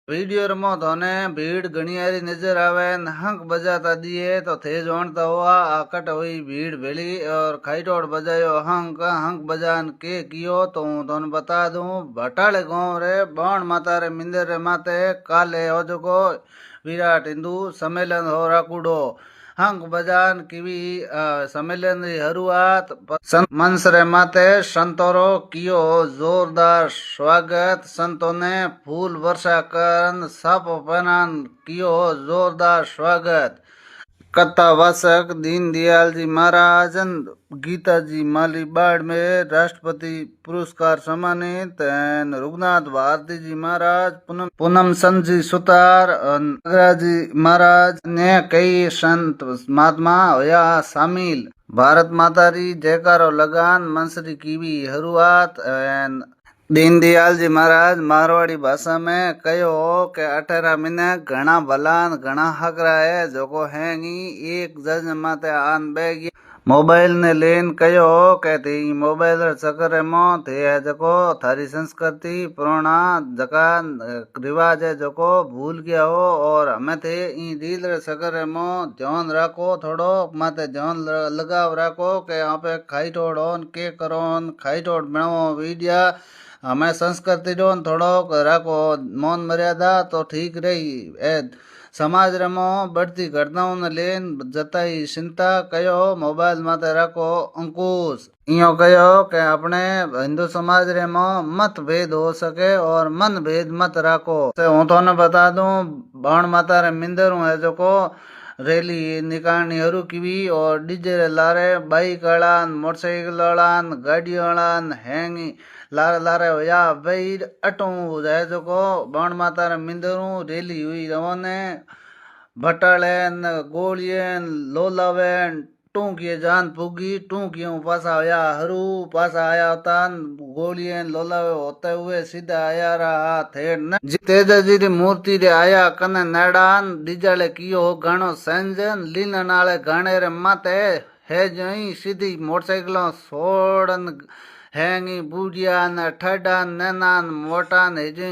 video रमो धोने भीड़ घणी हारी नजर आवे न हंक बजाता दिए तो थे जोणता हुआ आकट हुई भीड़ भेली और खाईटोड़ बजायो हंक हंक बजान के कियो तो हूँ तोने बता दूं भटाले गांव रे बाण माता रे मिंदर रे माते काले हो जको विराट हिंदू सम्मेलन हो राकुडो हंक बजान कीवी सम्मेलन री हरुआत मंच रे माते संतोरो कियो जोरदार स्वागत संतों ने फूल वर्षा करन सप पनान कियो जोरदार स्वागत कथावाचक दीनदयाल जी महाराज गीता जी माली बाड़ में राष्ट्रपति पुरस्कार सम्मानित रघुनाथ भारती जी महाराज पूनम चंद जी सुतार नागराज जी महाराज ने कई संत महात्मा होया शामिल भारत माता री जयकारो लगान मंसरी कीवी हरुआत दीनदयाल जी महाराज मारवाड़ी भाषा में कहो के 18 महीने घना भलान घना हकरा है जोको हैंगी एक जज माते आन बैगी मोबाइल ने लेन कहो के थी मोबाइल चक्कर में थे जको थारी संस्कृति पुराना जका रिवाज है जको भूल गया हो और हमें थे ई रील चक्कर में ध्यान रखो थोड़ो माते ध्यान लगाव रखो के यहाँ पे खाई टोड़ो के करो खाई टोड़ बनाओ वीडियो हमें संस्कृति डोन थोड़ो राखो मौन मर्यादा तो ठीक रही ए समाज रमो बढ़ती घटनाओं ने लेन जताई चिंता कयो मोबाइल माते रखो अंकुश इो कहो के अपने हिंदू समाज रे मो मत भेद हो सके और मन भेद मत राखो हूँ थोने बता दूं बाण माता रे मिंदर है जो को रैली निकालनी हरू कीवी और डीजे रे लारे बाइक वालान मोटरसाइकिल वालान गाड़ी वालान हैंगी लारे लारे होया भाई अटू जाए जो को बाण माता रे मिंदरू रैली हुई रवाने भटालेन गोलियन लोलावेन टूंकिए जान पुगी टूंकियों पासा आया हरू पासा आया तान गोलियन लोलावे होते हुए सीधा आया रहा थे न तेजा जी री मूर्ति रे आया कने नेडान डीजाले कियो गानो संजन लीन नाले गाने रे माते है जई सीधी मोटरसाइकिलों सोड़न हैंगी बूढ़िया न ठडान नैनान मोटान हेजे